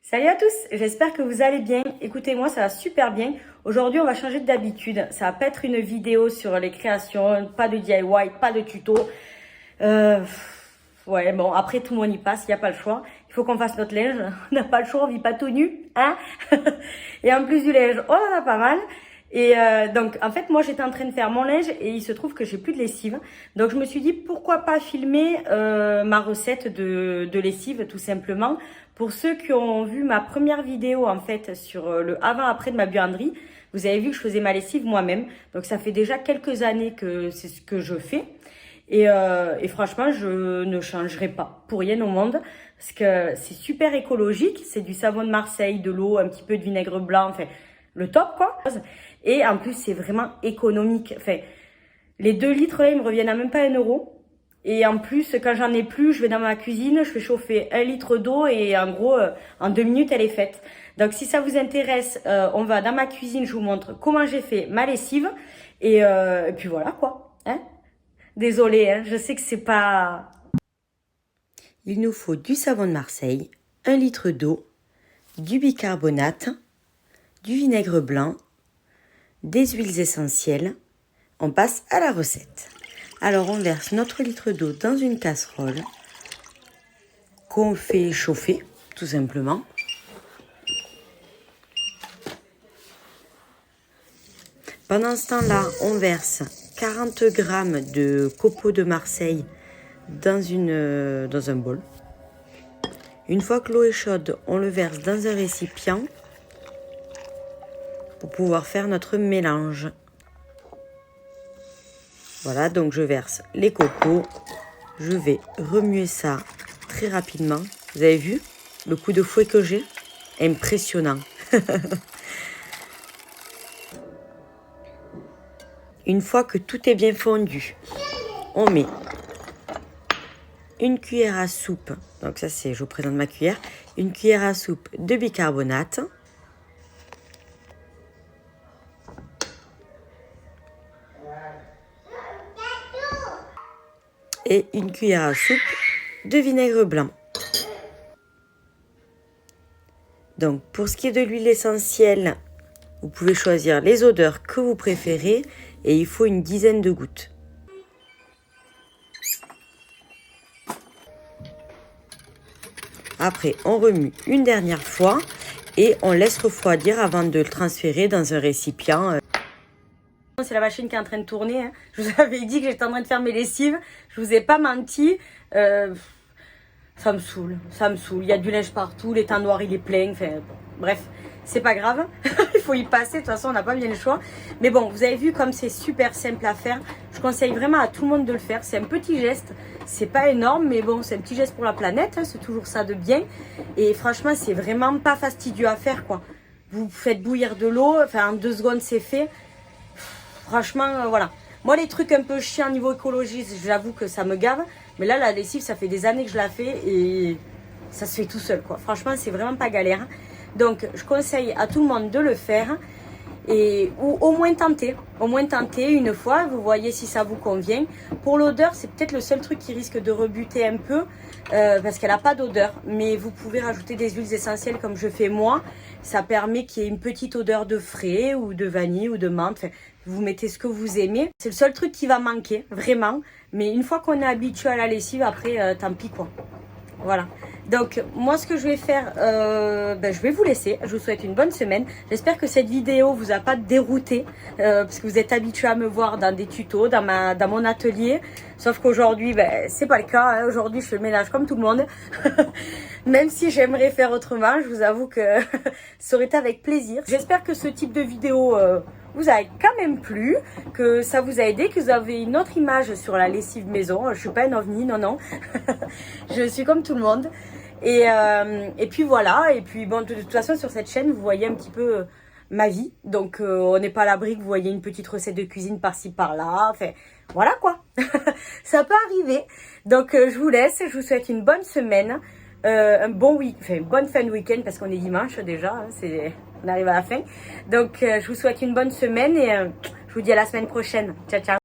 Salut à tous, j'espère que vous allez bien. Écoutez, moi ça va super bien. Aujourd'hui on va changer d'habitude. Ça va pas être une vidéo sur les créations, pas de DIY, pas de tuto. Ouais, bon, après tout le monde y passe, il n'y a pas le choix. Il faut qu'on fasse notre linge. On n'a pas le choix, on vit pas tout nu, hein. Et en plus du linge, on en a pas mal. Et donc, en fait, moi, j'étais en train de faire mon linge et il se trouve que j'ai plus de lessive. Donc, je me suis dit, pourquoi pas filmer ma recette de lessive, tout simplement. Pour ceux qui ont vu ma première vidéo, en fait, sur le avant-après de ma buanderie, vous avez vu que je faisais ma lessive moi-même. Donc, ça fait déjà quelques années que c'est ce que je fais. Et franchement, je ne changerai pas pour rien au monde. Parce que c'est super écologique. C'est du savon de Marseille, de l'eau, un petit peu de vinaigre blanc. Enfin, le top, quoi. Et en plus, c'est vraiment économique. Enfin, les 2 litres, là, ils me reviennent à même pas 1 €. Et en plus, quand j'en ai plus, je vais dans ma cuisine, je fais chauffer 1 litre d'eau et en gros, en 2 minutes, elle est faite. Donc, si ça vous intéresse, on va dans ma cuisine, je vous montre comment j'ai fait ma lessive. Et puis voilà, quoi. Hein? Désolée, hein, je sais que c'est pas... Il nous faut du savon de Marseille, 1 litre d'eau, du bicarbonate, du vinaigre blanc, des huiles essentielles. On passe à la recette. Alors on verse notre litre d'eau dans une casserole qu'on fait chauffer, tout simplement. Pendant ce temps-là, on verse 40 g de copeaux de Marseille dans un bol. Une fois que l'eau est chaude, on le verse dans un récipient pour pouvoir faire notre mélange. Voilà, donc je verse les copeaux. Je vais remuer ça très rapidement. Vous avez vu le coup de fouet que j'ai? Impressionnant. Une fois que tout est bien fondu, on met une cuillère à soupe. Donc ça c'est, je vous présente ma cuillère. Une cuillère à soupe de bicarbonate. Et une cuillère à soupe de vinaigre blanc. Donc pour ce qui est de l'huile essentielle, vous pouvez choisir les odeurs que vous préférez et il faut une dizaine de gouttes. Après, on remue une dernière fois et on laisse refroidir avant de le transférer dans un récipient. C'est la machine qui est en train de tourner. Hein. Je vous avais dit que j'étais en train de faire mes lessives. Je vous ai pas menti. Ça me saoule. Ça me saoule. Il y a du linge partout. L'étendoir, il est plein. Enfin, bon, bref, c'est pas grave. Il faut y passer. De toute façon, on n'a pas bien le choix. Mais bon, vous avez vu comme c'est super simple à faire. Je conseille vraiment à tout le monde de le faire. C'est un petit geste. C'est pas énorme, mais bon, c'est un petit geste pour la planète. Hein. C'est toujours ça de bien. Et franchement, c'est vraiment pas fastidieux à faire, quoi. Vous faites bouillir de l'eau. Enfin, en 2 secondes, c'est fait. Franchement, voilà. Moi, les trucs un peu chiants niveau écologiste, j'avoue que ça me gave. Mais là, la lessive, ça fait des années que je la fais et ça se fait tout seul, quoi. Franchement, c'est vraiment pas galère. Donc, je conseille à tout le monde de le faire ou au moins tenter. Au moins tenter une fois, vous voyez si ça vous convient. Pour l'odeur, c'est peut-être le seul truc qui risque de rebuter un peu parce qu'elle n'a pas d'odeur. Mais vous pouvez rajouter des huiles essentielles comme je fais moi. Ça permet qu'il y ait une petite odeur de frais ou de vanille ou de menthe. Enfin, vous mettez ce que vous aimez. C'est le seul truc qui va manquer, vraiment. Mais une fois qu'on est habitué à la lessive, après, tant pis, quoi. Voilà. Donc, moi, ce que je vais faire, je vais vous laisser. Je vous souhaite une bonne semaine. J'espère que cette vidéo vous a pas dérouté parce que vous êtes habitués à me voir dans des tutos, dans mon atelier. Sauf qu'aujourd'hui, c'est pas le cas. Hein. Aujourd'hui, je fais le ménage comme tout le monde. Même si j'aimerais faire autrement, je vous avoue que ça aurait été avec plaisir. J'espère que ce type de vidéo vous a quand même plu, que ça vous a aidé, que vous avez une autre image sur la lessive maison. Je suis pas un ovni, non, non. Je suis comme tout le monde. Et puis voilà. Et puis bon, de toute façon, sur cette chaîne, vous voyez un petit peu ma vie. Donc, on n'est pas à l'abri que vous voyez une petite recette de cuisine par-ci, par-là. Enfin, voilà quoi. Ça peut arriver. Donc, je vous laisse. Je vous souhaite une bonne semaine. Un bon bonne fin de week-end parce qu'on est dimanche déjà, hein, on arrive à la fin. Donc je vous souhaite une bonne semaine et je vous dis à la semaine prochaine. Ciao, ciao.